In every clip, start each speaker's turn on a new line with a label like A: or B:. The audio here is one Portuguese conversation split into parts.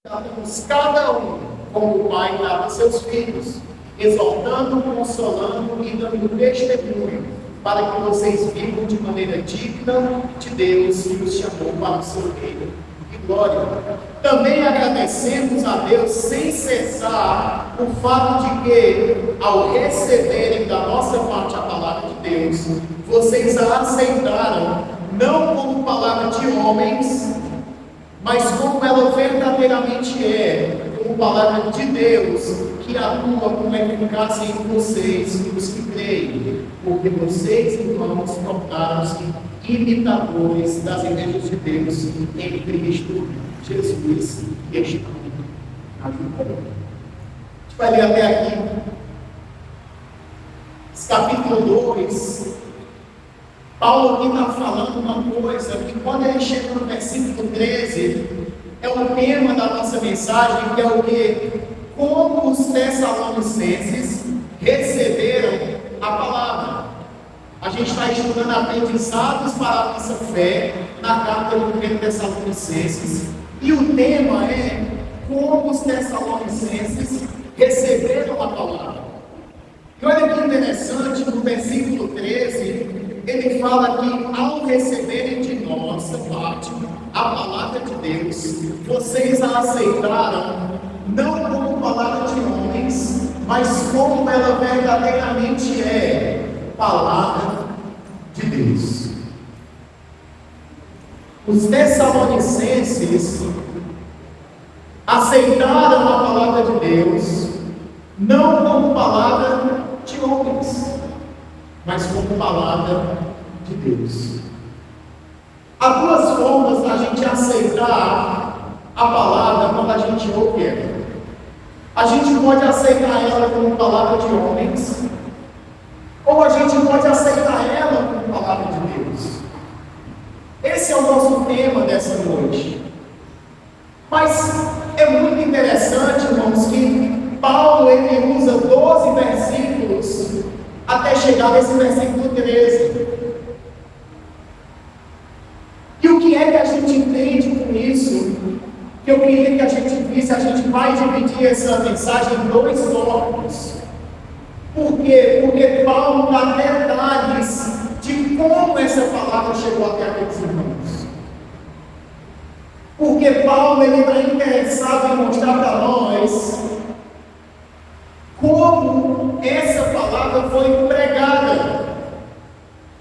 A: Tratamos cada um como o Pai trata seus filhos, exortando, consolando e dando testemunho, para que vocês vivam de maneira digna de Deus que os chamou para o seu reino e glória. Também agradecemos a Deus sem cessar o fato de que, ao receberem da nossa parte a palavra de Deus, vocês a aceitaram, não como palavra de homens, mas como ela verdadeiramente é, como palavra de Deus, que atua com eficácia em vocês, os que creem, porque vocês, irmãos, tornaram-se imitadores das igrejas de Deus em Cristo Jesus. Este a gente vai ler até aqui, esse capítulo 2. Paulo aqui está falando uma coisa que, quando ele chega no versículo 13, é o tema da nossa mensagem, que é o que? Como os tessalonicenses receberam a palavra. A gente está estudando aprendizados para a nossa fé na carta do 1 Tessalonicenses, e o tema é como os tessalonicenses receberam a palavra. E olha que interessante, no versículo 13, ele fala que, ao receberem de nossa parte a palavra de Deus, vocês a aceitaram, não como palavra de homens, mas como ela verdadeiramente é, palavra de Deus. Os tessalonicenses aceitaram a palavra de Deus, não como palavra de homens, mas como palavra de Deus. Há duas formas da gente aceitar a palavra quando a gente ouve ela. A gente pode aceitar ela como palavra de homens, ou a gente pode aceitar ela como palavra de Deus. Esse é o nosso tema dessa noite. Mas é muito interessante, irmãos, que Paulo ele usa 12 versículos até chegar nesse versículo 13. E o que é que a gente entende com isso? Que eu queria que a gente visse, a gente vai dividir essa mensagem em dois tópicos. Por quê? Porque Paulo dá detalhes de como essa palavra chegou até aqueles irmãos. Porque Paulo ele está interessado em mostrar para nós como essa palavra foi pregada.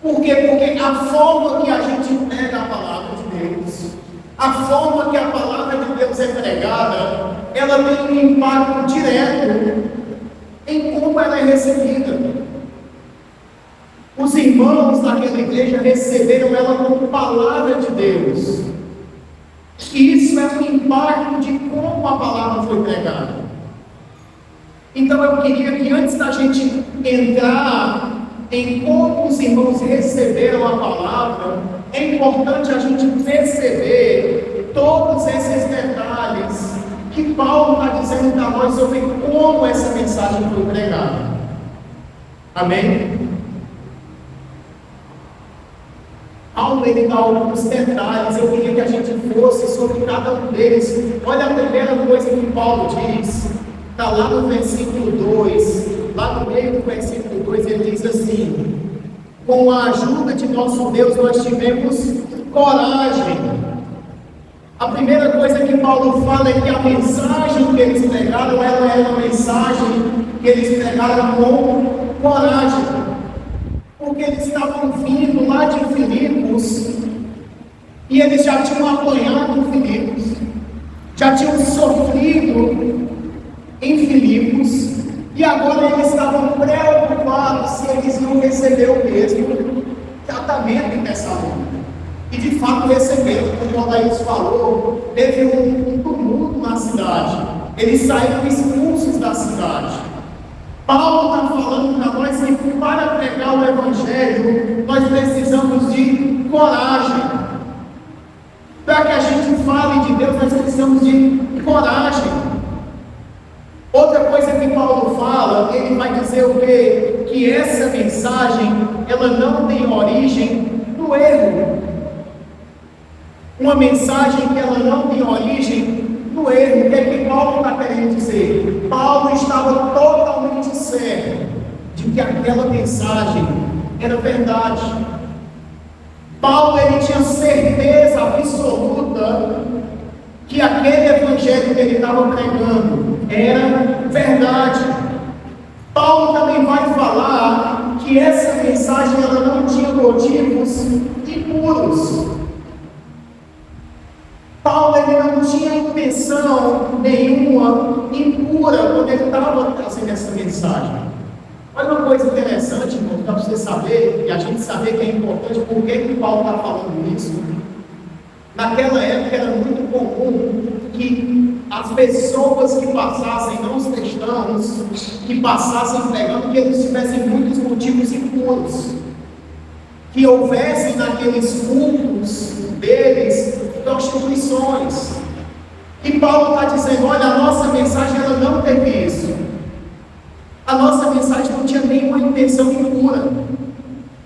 A: Por quê? Porque a forma que a gente prega a palavra de Deus, a forma que a palavra de Deus é pregada, ela tem um impacto direto em como ela é recebida. Os irmãos daquela igreja receberam ela como palavra de Deus. E isso é um impacto de como a palavra foi pregada. Então eu queria que, antes da gente entrar em como os irmãos receberam a palavra, é importante a gente perceber todos esses detalhes que Paulo está dizendo para nós sobre como essa mensagem foi pregada. Amém? Paulo ele dá alguns detalhes, eu queria que a gente fosse sobre cada um deles. Olha a primeira coisa que Paulo diz. Está lá no versículo 2, lá no meio do versículo 2, ele diz assim: com a ajuda de nosso Deus nós tivemos coragem. A primeira coisa que Paulo fala é que a mensagem que eles pregaram, ela era uma mensagem que eles pregaram com coragem, porque eles estavam vindo lá de Filipos, e eles já tinham apanhado em Filipos, já tinham sofrido em Filipos, e agora eles estavam preocupados se eles iam receber o mesmo tratamento em Tessalônica. E de fato receberam, como o Adair falou, teve um tumulto na cidade, eles saíram expulsos da cidade. Paulo está falando para nós que, para pregar o Evangelho, nós precisamos de coragem. Para que a gente fale de Deus, nós precisamos de coragem. Outra coisa que Paulo fala, ele vai dizer o quê? Que essa mensagem, ela não tem origem no erro. Uma mensagem que ela não tem origem no erro. O que é que Paulo está querendo dizer? Paulo estava totalmente certo de que aquela mensagem era verdade. Paulo, ele tinha certeza absoluta que aquele evangelho que ele estava pregando era verdade. Paulo também vai falar que essa mensagem ela não tinha motivos impuros. Paulo, ele não tinha intenção nenhuma impura quando ele estava trazendo essa mensagem. Olha uma coisa interessante, irmão, para você saber, e a gente saber que é importante, por que Paulo está falando isso. Naquela época era muito comum que as pessoas que passassem, não os cristãos, que passassem pregando, que eles tivessem muitos motivos impuros. Que houvessem naqueles cultos deles prostituições. E Paulo está dizendo, olha, a nossa mensagem ela não teve isso. A nossa mensagem não tinha nenhuma intenção impura.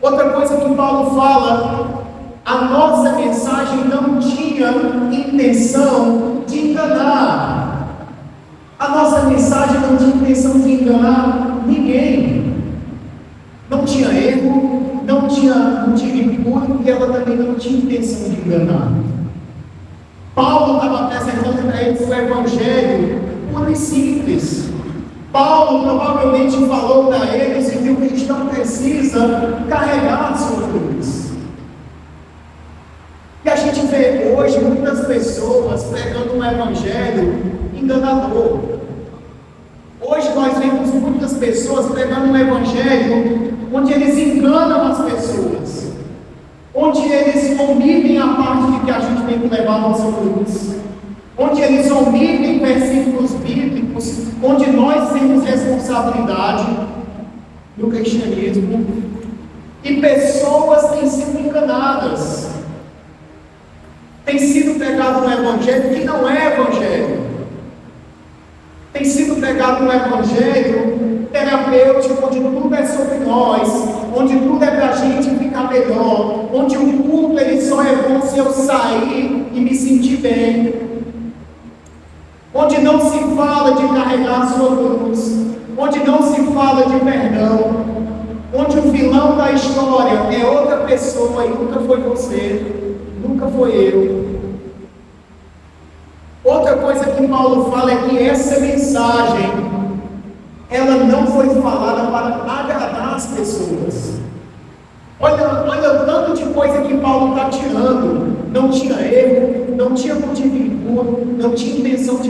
A: Outra coisa que Paulo fala, a nossa mensagem não tinha intenção de enganar. A nossa mensagem não tinha intenção de enganar ninguém. Não tinha erro, não tinha motivo impuro, e ela também não tinha intenção de enganar. Paulo estava apresentando para eles o evangelho puro e simples. Paulo provavelmente falou para eles que o cristão precisa carregar a sua cruz. E a gente vê hoje muitas pessoas pregando um evangelho enganador. Hoje nós vemos muitas pessoas pregando um evangelho onde eles enganam as pessoas, onde eles omitem a parte de que a gente tem que levar a nossa cruz, onde eles omitem versículos bíblicos, onde nós temos responsabilidade no cristianismo, e pessoas têm sido enganadas, têm sido pregado um evangelho que não é evangelho, tem sido pregado um evangelho terapêutico, onde tudo é sobre nós, onde tudo é para a gente ficar melhor, onde o culto ele só é bom se eu sair e me sentir bem, onde não se fala de carregar a sua cruz, onde não se fala de perdão, onde o vilão da história é outra pessoa e nunca foi você, nunca foi eu. Outra coisa que Paulo fala é que essa mensagem, ela não foi falada para agradar as pessoas. Olha o tanto de coisa que Paulo está tirando. Não tinha erro, não tinha motivo impuro, não tinha intenção de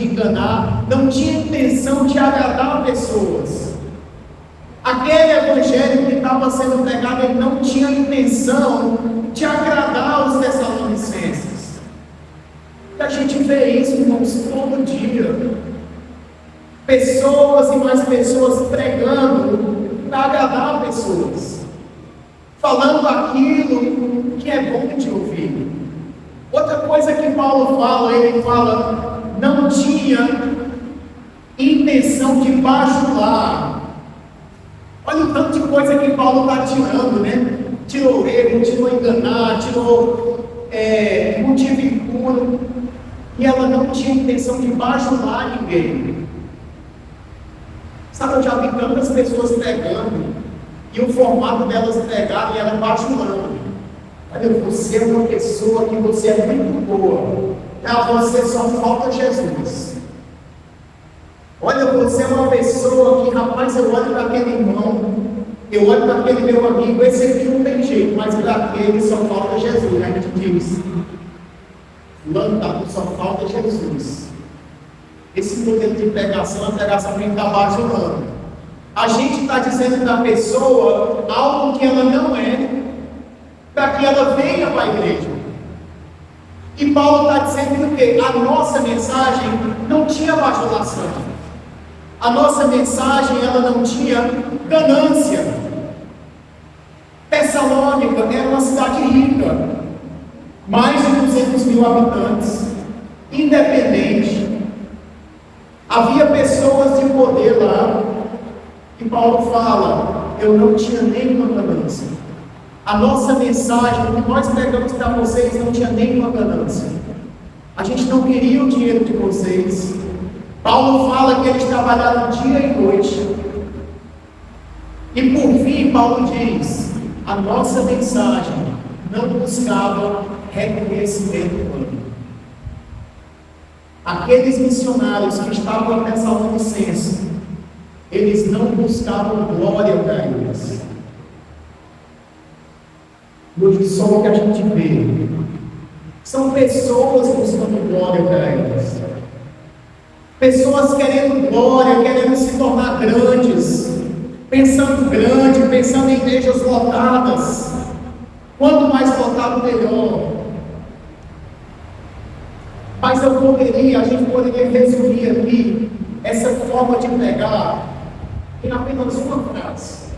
A: enganar, não tinha intenção de agradar pessoas. Aquele evangelho que estava sendo pregado, ele não tinha intenção de agradar os tessalonicenses. E a gente vê isso, irmãos, todo dia. Pessoas e mais pessoas pregando para agradar pessoas, falando aquilo que é bom de ouvir. Outra coisa que Paulo fala, ele fala, não tinha intenção de bajular. Olha o tanto de coisa que Paulo está tirando, né? Tirou erro, tirou enganar, tirou motivo impuro, e ela não tinha intenção de bajular ninguém. Sabe, eu já vi tantas pessoas pregando, e o formato delas pregarem era bajulando. Olha, você é uma pessoa que você é muito boa, para você só falta Jesus. Olha, você é uma pessoa que, rapaz, eu olho para aquele irmão, eu olho para aquele meu amigo, esse aqui não tem jeito, mas para aquele só falta Jesus, né? A gente diz, só falta Jesus. Esse modelo de pregação, a pregação que está bajulando. A gente está dizendo da pessoa algo que ela não é, para que ela venha para a igreja. E Paulo está dizendo que a nossa mensagem não tinha bajulação. A nossa mensagem, ela não tinha ganância. Tessalônica era uma cidade rica, mais de 200 mil habitantes, independente. Havia pessoas de poder lá, e Paulo fala, eu não tinha nenhuma ganância. A nossa mensagem, o que nós pregamos para vocês, não tinha nenhuma ganância. A gente não queria o dinheiro de vocês. Paulo fala que eles trabalharam dia e noite. E por fim, Paulo diz: a nossa mensagem não buscava reconhecimento humano. Aqueles missionários que estavam em Tessalonicense, eles não buscavam glória para eles. Hoje só o que a gente vê são pessoas buscando glória para eles. Pessoas querendo glória, querendo se tornar grandes, pensando grande, pensando em igrejas lotadas. Quanto mais lotado, melhor. Mas a gente poderia resumir aqui essa forma de pregar em apenas uma frase.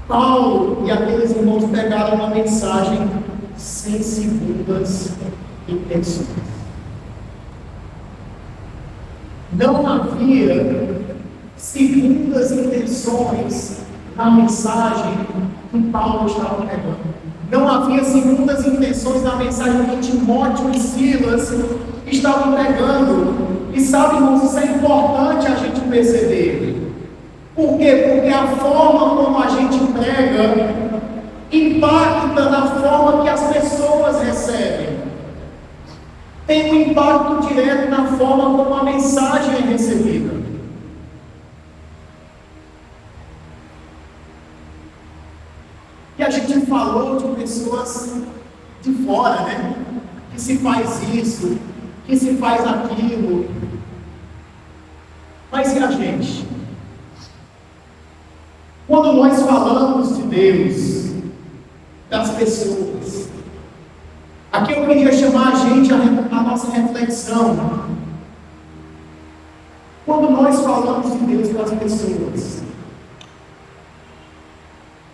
A: Paulo e aqueles irmãos pregaram uma mensagem sem segundas intenções. Não havia segundas intenções na mensagem que Paulo estava pregando. Não havia segundas intenções na mensagem que Timóteo e Silas estavam pregando. E sabe, irmãos, isso é importante a gente perceber. Por quê? Porque a forma como a gente prega impacta na forma que as pessoas recebem. Tem um impacto direto na forma como a mensagem é recebida. E a gente falou de pessoas de fora, né? Que se faz isso, que se faz aquilo. Mas e a gente? Quando nós falamos de Deus, das pessoas, aqui eu queria chamar a gente a nossa reflexão. Quando nós falamos de Deus das pessoas,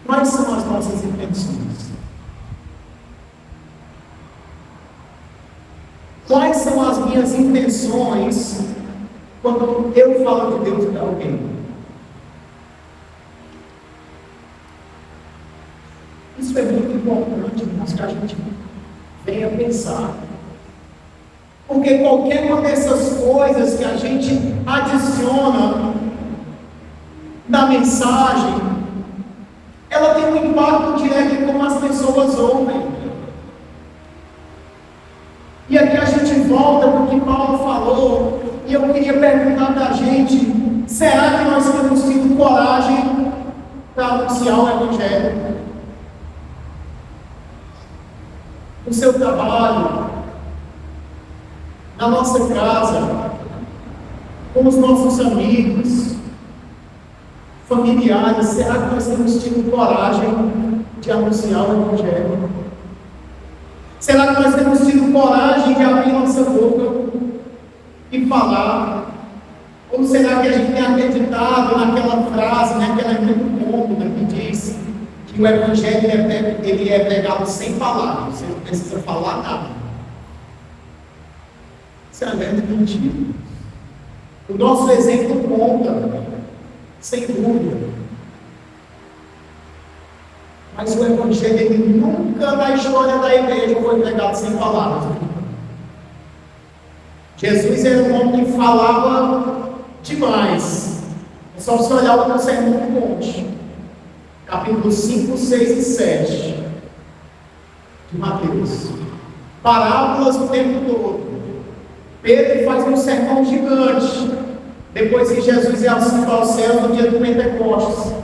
A: quais são as nossas intenções? Quais são as minhas intenções quando eu falo de Deus para alguém? Isso é muito importante, irmãos, que a gente venha pensar. Porque qualquer uma dessas coisas que a gente adiciona na mensagem, ela tem um impacto direto em como as pessoas ouvem. E aqui a gente volta para o que Paulo falou, e eu queria perguntar para a gente: será que nós temos tido coragem para anunciar o Evangelho? No seu trabalho, na nossa casa, com os nossos amigos, familiares, será que nós temos tido coragem de anunciar o Evangelho? Será que nós temos tido coragem de abrir nossa boca e falar? Ou será que a gente tem acreditado naquela frase, naquela muito cômoda que diz que o Evangelho ele é pregado sem palavras, você não precisa falar nada? Isso é uma grande mentira. O nosso exemplo conta, sem dúvida. Mas o Evangelho, ele nunca na história da igreja foi pregado sem palavras. Jesus era um homem que falava demais. É só você olhar para o Sermão do Monte, capítulos 5, 6 e 7 de Mateus. Parábolas o tempo todo. Pedro faz um sermão gigante depois que Jesus é assunto ao céu no dia do Pentecostes.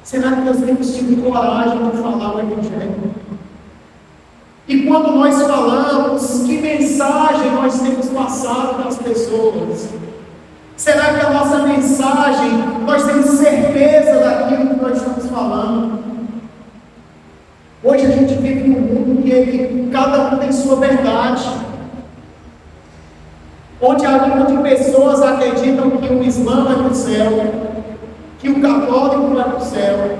A: Será que nós temos tido coragem de falar o Evangelho? E quando nós falamos, que mensagem nós temos passado para as pessoas? Será que a nossa mensagem, nós temos certeza daquilo que nós estamos falando? Hoje a gente vive num mundo que cada um tem sua verdade. Onde pessoas acreditam que o Islã vai para o céu, que o católico vai para o céu,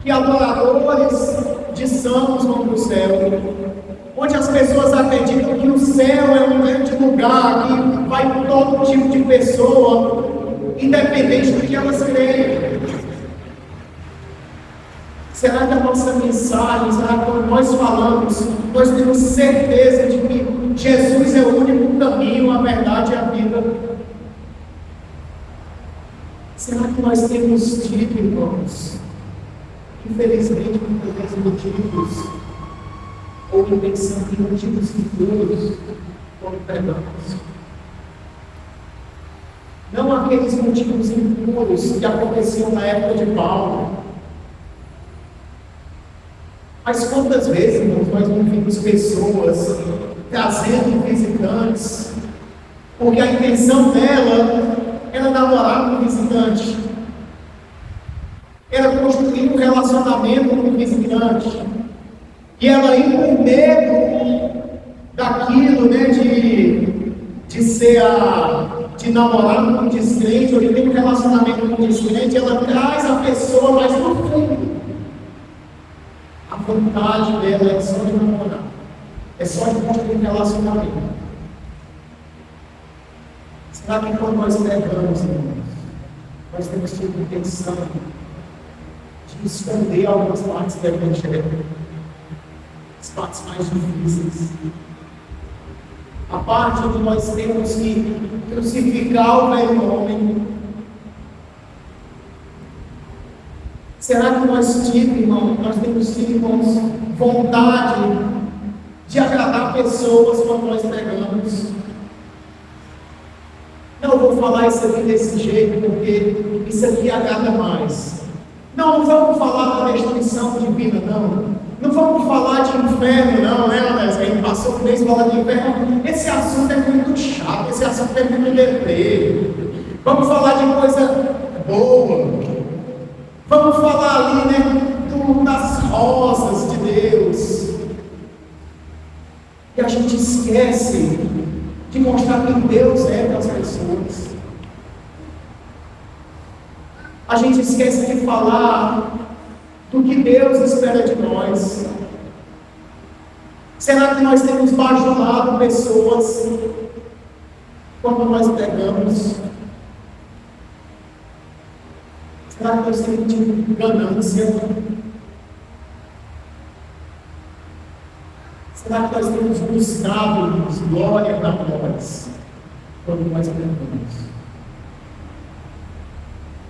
A: que adoradores de santos vão para o céu, onde as pessoas acreditam que o céu é um grande lugar que vai todo tipo de pessoa, independente do que elas creem. Será que a nossa mensagem, será que quando nós falamos, nós temos certeza de que Jesus é o único caminho, a verdade e a vida? Será que nós temos dito, irmãos? Infelizmente, muitas vezes motivos, ou pensando em motivos futuros, quando pregamos. Não aqueles motivos impuros que aconteciam na época de Paulo. Mas quantas vezes, irmãos, nós não vimos pessoas trazendo visitantes, porque a intenção dela era namorar com o visitante, era construir um relacionamento com o visitante, e ela ia com medo daquilo, né, de namorar com um descrente, ou de ter um relacionamento com um descrente, ela traz a pessoa, mas no fundo, a vontade dela é só de namorar, é só de construir um relacionamento. Será que quando nós pregamos, irmãos, nós temos tido intenção de esconder algumas partes do Evangelho, as partes mais difíceis, a parte onde nós temos que crucificar o velho homem? Será que nós temos, irmão, nós temos tido, irmãos, vontade de agradar pessoas quando nós pregamos? Não vou falar isso aqui desse jeito, porque isso aqui agrada mais. Não vamos falar da destruição divina, não. Não vamos falar de inferno, não, né, Onésio? A gente passou por mês falando de inferno. Esse assunto é muito chato, esse assunto é muito deprê. Vamos falar de coisa boa. Vamos falar ali, né, das rosas de Deus. E a gente esquece de mostrar quem Deus é para as pessoas. A gente esquece de falar do que Deus espera de nós. Será que nós temos bajulado pessoas quando nós pregamos? Será que nós temos tido ganância? Será que nós temos buscado glória para nós quando nós pregamos?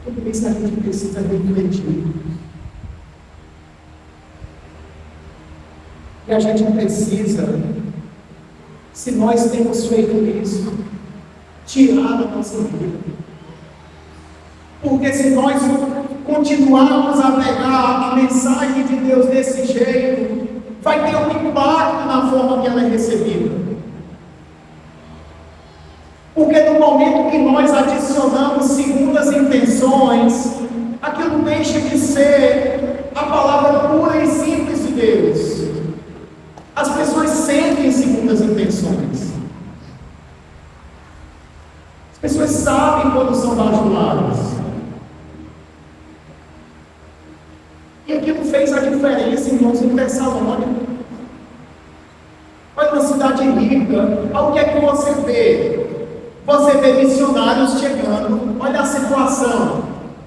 A: Tudo isso a gente precisa refletir. E a gente precisa, se nós temos feito isso, tirar da nossa vida. Porque se nós continuarmos a pregar a mensagem de Deus desse jeito, vai ter um impacto na forma que ela é recebida. Porque no momento que nós adicionamos segundas intenções, aquilo deixa de ser a palavra pura e simples de Deus. As pessoas sentem segundas intenções. As pessoas sabem quando são bajuladas. E aquilo fez a diferença, irmãos, em Tessalônica. Olha, uma cidade rica. O que é que você vê? Você vê missionários chegando. Olha a situação.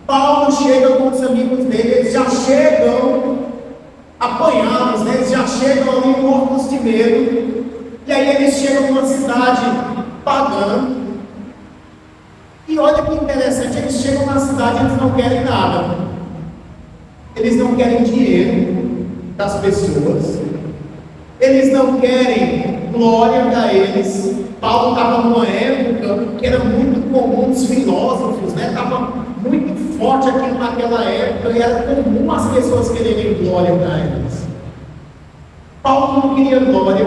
A: Paulo chega com os amigos dele, eles já chegam apanhados, né? Eles já chegam ali mortos de medo. E aí eles chegam numa cidade pagã. E olha que interessante, eles chegam na cidade e eles não querem nada. Eles não querem dinheiro das pessoas. Eles não querem glória para eles. Paulo estava numa época que era muito comum os filósofos, né? Estava muito forte aquilo naquela época e era comum as pessoas quererem glória para eles. Paulo não queria glória.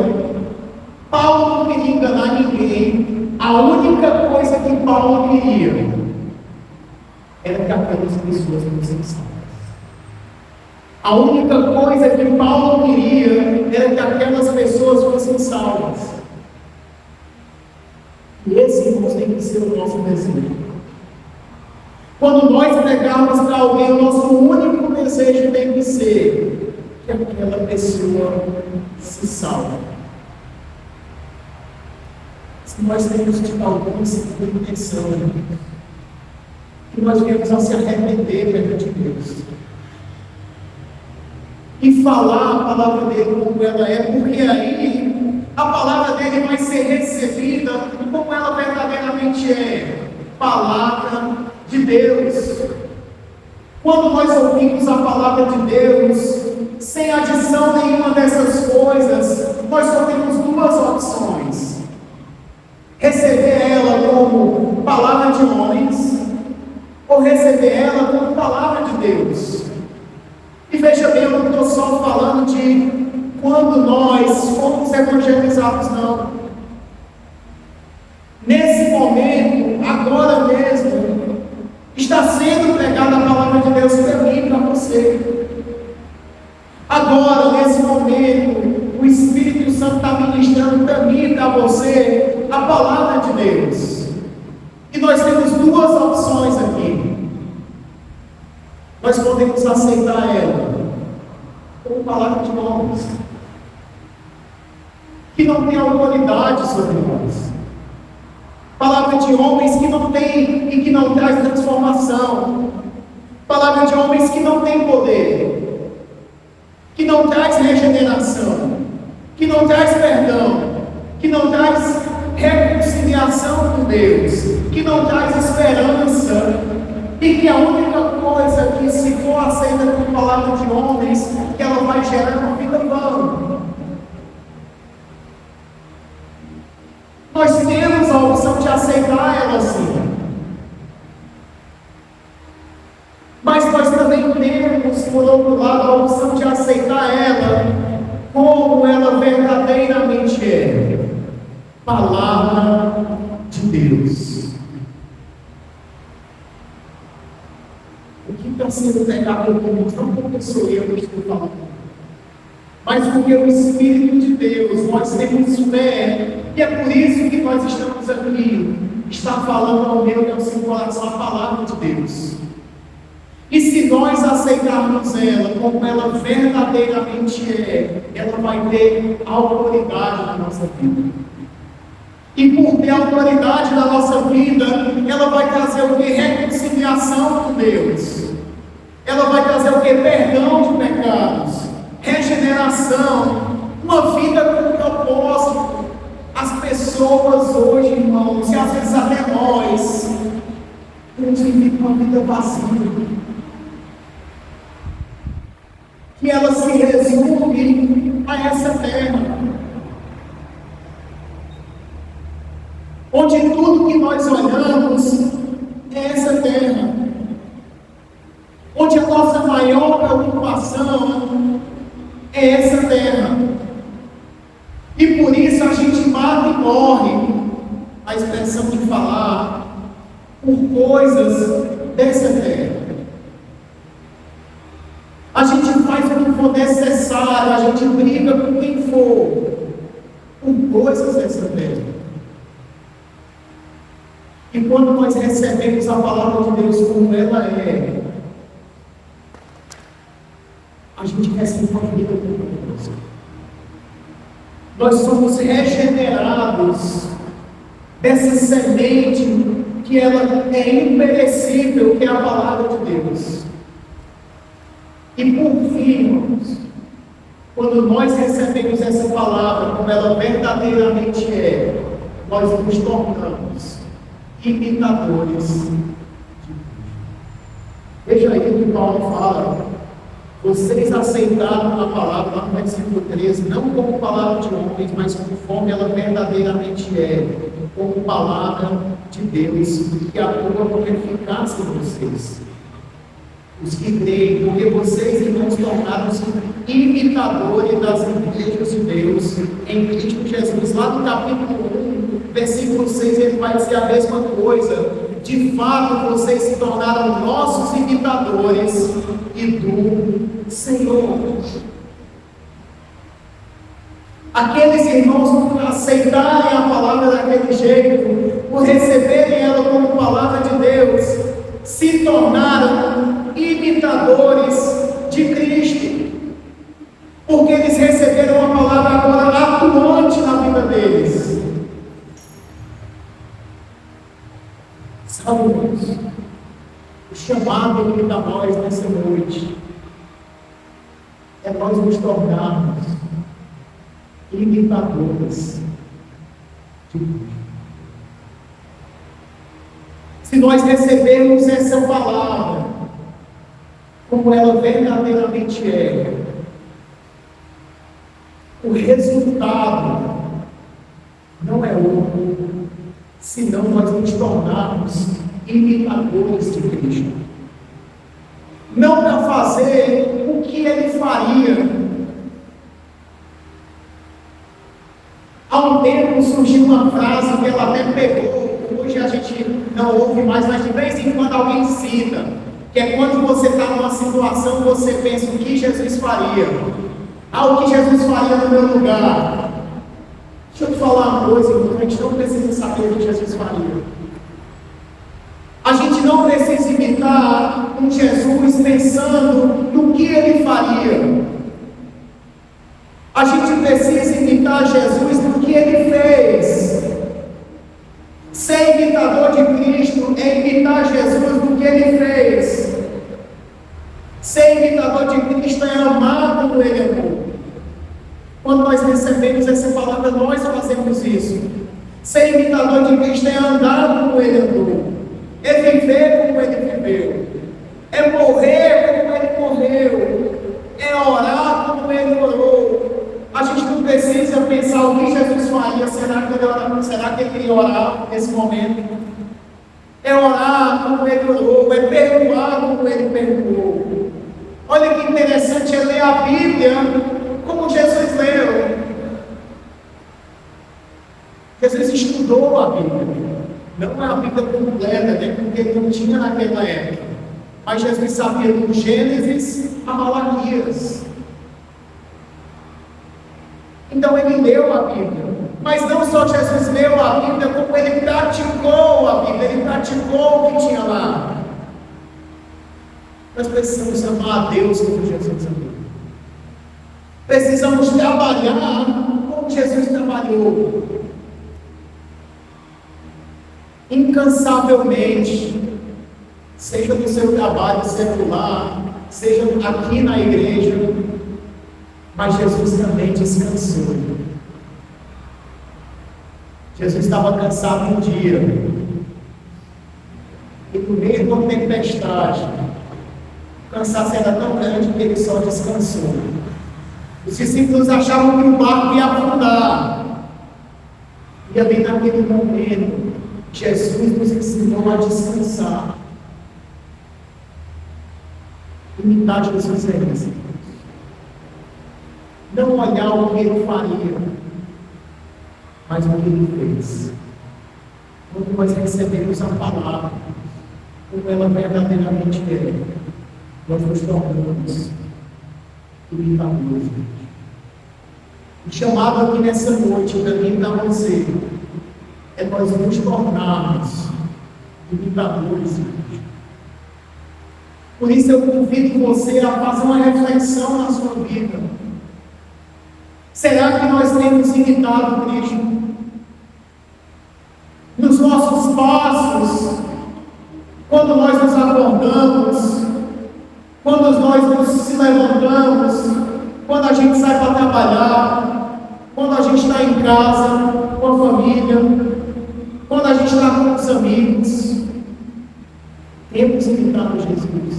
A: Paulo não queria enganar ninguém. A única coisa que Paulo queria era que aquelas pessoas fossem salvas. A única coisa que Paulo queria era que aquelas pessoas fossem salvas. E esse, irmãos, tem que ser o nosso desejo. Quando nós pregarmos para alguém, o nosso único desejo tem que ser que aquela pessoa se salve. Se nós temos de alguma segunda intenção, que nós viemos a se arrepender perante Deus. e falar a palavra dele como ela é, porque aí a palavra dele vai ser recebida como ela verdadeiramente é, palavra de Deus. Quando nós ouvimos a palavra de Deus, sem adição nenhuma dessas coisas, nós só temos duas opções: receber ela como palavra de homens, ou receber ela como palavra de Deus. E veja bem, eu não estou só falando de quando nós fomos evangelizados, não. Nesse momento, agora mesmo, está sendo pregada a palavra de Deus para mim e para você. Agora, nesse momento, o Espírito Santo está ministrando para mim e para você a palavra de Deus. E nós temos duas opções aqui. Nós podemos aceitar ela como palavra de homens, que não tem autoridade sobre nós. Palavra de homens que não tem e que não traz transformação. Palavra de homens que não tem poder, que não traz regeneração, que não traz perdão, que não traz reconciliação com Deus, que não traz esperança, e que a única coisa que, se for aceita como palavra de homens, que ela vai gerar uma vida vã. Nós temos a opção de aceitar ela sim, mas nós também temos, por outro lado, a opção de aceitar ela como ela verdadeiramente é, palavra de Deus. O que está sendo pregado aqui, não porque sou eu que estou falando, mas porque o Espírito de Deus, nós temos fé, e é por isso que nós estamos aqui, está falando ao meu e ao seu coração a palavra de Deus. E se nós aceitarmos ela como ela verdadeiramente é, ela vai ter autoridade na nossa vida. E por ter autoridade na nossa vida, ela vai trazer o que? Reconciliação com Deus. Ela vai trazer o que? Perdão de pecados, regeneração, uma vida com propósito. As pessoas hoje, irmãos, e às vezes até nós, temos vivido uma vida vazia, que ela se resume a essa terra, onde tudo que nós olhamos é essa terra, onde a nossa maior preocupação é essa terra, e por isso a gente mata e morre, a expressão de falar, por coisas dessa terra. A gente faz o que for necessário, a gente briga com quem for, por coisas dessa terra. E quando nós recebemos a palavra de Deus como ela é, a gente recebe uma vida com Deus. Nós somos regenerados dessa semente que ela é imperecível, que é a palavra de Deus. E por fim, irmãos, quando nós recebemos essa palavra como ela verdadeiramente é, nós nos tornamos imitadores de Cristo. Veja aí o que Paulo fala: vocês aceitaram a palavra, lá no versículo 13, não como palavra de homens, mas conforme ela verdadeiramente é, como palavra de Deus, que atua com eficácia em vocês, os que creem, porque vocês, irmãos, tornaram-se imitadores das igrejas de Deus em Cristo Jesus. Lá no capítulo 1, versículo 6, ele vai dizer a mesma coisa. De fato, vocês se tornaram nossos imitadores e do Senhor. Aqueles irmãos, por aceitarem a palavra daquele jeito, por receberem ela como palavra de Deus, se tornaram imitadores de Cristo, porque eles receberam a palavra agora atuante na vida deles. Sabe, irmãos, o chamado aqui para nós nessa noite é nós nos tornarmos imitadores de Cristo. Se nós recebermos essa palavra, como ela verdadeiramente é, o resultado não é outro, senão nós nos tornarmos imitadores de Cristo. Não para fazer o que ele faria. Há um tempo surgiu uma frase que ela até pegou, hoje a gente não ouve mais, mas de vez em quando alguém cita, que é quando você está numa situação, você pensa o que Jesus faria. O que Jesus faria no meu lugar. Deixa eu te falar uma coisa, irmão, a gente não precisa saber o que Jesus faria. A gente não precisa imitar um Jesus pensando no que ele faria. A gente precisa imitar Jesus no que ele fez. Ser imitador de Cristo é imitar Jesus no que ele fez. Ser imitador de Cristo é amar como ele amou. Quando nós recebemos essa palavra, nós fazemos isso. Ser imitador de Cristo é andar como ele andou, é viver como ele viveu, é morrer como ele morreu, é orar como ele orou. A gente não precisa pensar o que Jesus faria. Será que ele queria orar nesse momento? É orar como ele orou, é perdoar como ele perdoou. Olha que interessante, é ler a Bíblia como Jesus leu. Jesus estudou a Bíblia. Não é a Bíblia completa, né? Porque ele não tinha naquela época. Mas Jesus sabia do Gênesis a Malaquias. Então ele leu a Bíblia. Mas não só Jesus leu a Bíblia, como ele praticou a Bíblia. Ele praticou o que tinha lá. Nós precisamos amar a Deus como Jesus amou. Precisamos trabalhar como Jesus trabalhou. Incansavelmente, seja no seu trabalho secular, seja aqui na igreja, mas Jesus também descansou. Jesus estava cansado um dia, e no meio de uma tempestade, o cansaço era tão grande que ele só descansou. Os discípulos achavam que o barco ia afundar, e ali naquele momento, Jesus nos ensinou a descansar. Imitar Jesus é isso. Não olhar o que ele faria, mas o que ele fez. Quando nós recebemos a palavra, como ela verdadeiramente é, nós nos tornamos imitadores. O chamado aqui nessa noite, para mim e para você, é nós nos tornarmos imitadores de Cristo. Por isso eu convido você a fazer uma reflexão na sua vida. Será que nós temos imitado Cristo? Nos nossos passos, quando nós nos acordamos, quando nós nos levantamos, quando a gente sai para trabalhar, quando a gente está em casa, com a família, quando a gente está com os amigos, temos imitado Jesus.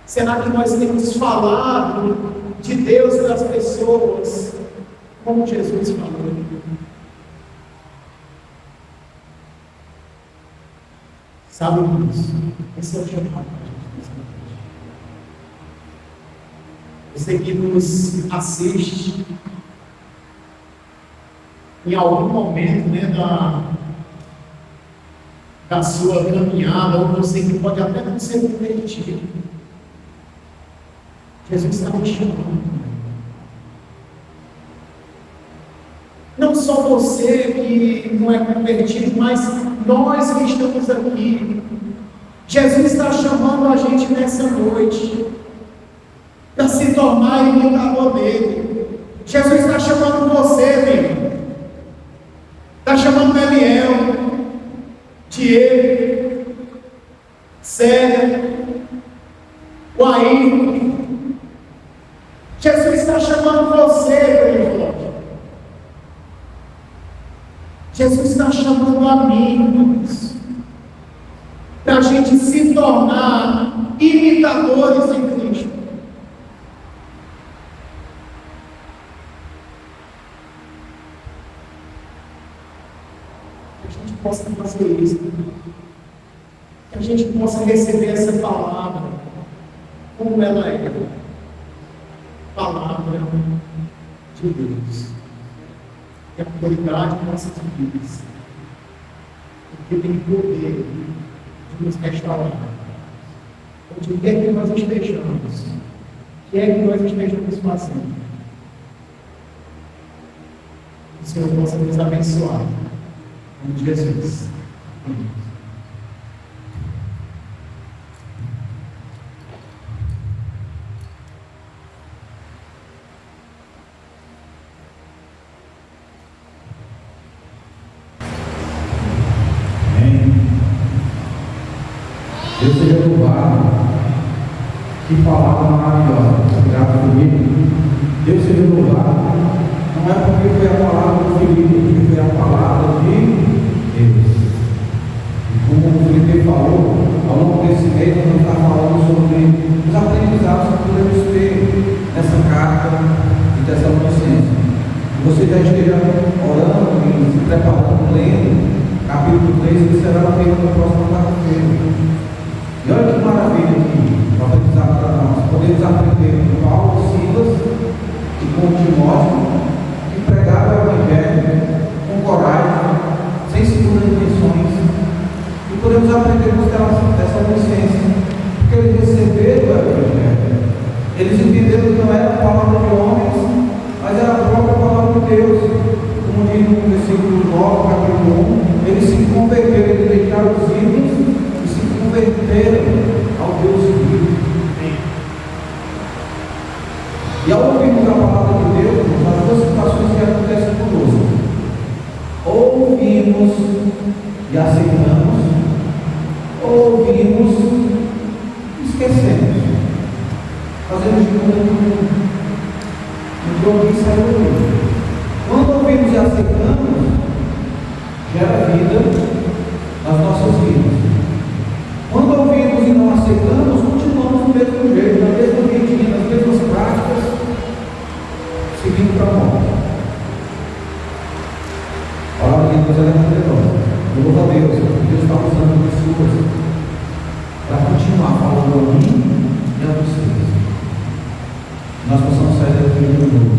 A: Será que nós temos falado de Deus para as pessoas como Jesus falou? Sabe disso? Esse é o chamado para a gente. Você que nos assiste em algum momento, né, da sua caminhada, ou você que pode até não ser convertido, Jesus está te chamando. Não só você que não é convertido, mas nós que estamos aqui. Jesus está chamando a gente nessa noite para se tornar imitador dele. Jesus está chamando você, amigo. Está chamando Eliel, Diego, Célia, aí. Jesus está chamando você para ele voltar. Jesus está chamando a mim, para a gente se tornar imitadores de Cristo. Que a gente possa fazer isso, que a gente possa receber essa palavra como ela é, palavra de Deus, que é a autoridade de nossas vidas, porque tem poder de nos restaurar, onde quer que nós estejamos, o que é que nós estejamos fazendo, o Senhor possa nos abençoar, em nome de Jesus. Amém.
B: Deus seja louvado. Que palavra maravilhosa. Obrigado, Felipe. Deus seja louvado. Não é porque foi a palavra do Felipe, porque foi a palavra de Deus. E como o Felipe falou, ao longo desse mês nós vamos estar falando sobre os aprendizados que podemos ter nessa carta de Tessalonicenses. Que você já esteja orando e se preparando, lendo capítulo 3, que será o tema da próxima quarta-feira. E olha que maravilha aqui, o aprendizado para nós. Podemos aprender com Paulo, Silas e com Timóteo, que pregaram o Evangelho com coragem, sem segundas intenções. E podemos aprender com essa licença, porque eles receberam o Evangelho. Eles entenderam que não era a palavra de homens, mas era a própria palavra de Deus. Como diz no versículo 9, capítulo 1, eles se converteram, eles deixaram os ídolos, converteram ao Deus vivo. E ao ouvirmos a palavra de Deus, as duas situações que acontecem conosco: ou ouvimos e aceitamos, ou ouvimos e esquecemos. Fazemos de conta que alguém saiu daqui. Quando ouvimos e aceitamos, gera vida nas nossas vidas. Quando ouvimos e não aceitamos, continuamos do mesmo jeito, na mesma rotina, nas mesmas práticas, seguindo para a morte. A palavra de Deus é poderosa. Eu louvo a Deus, porque Deus está usando pessoas para continuar falando a mim e a vocês. Nós possamos sair daqui de novo.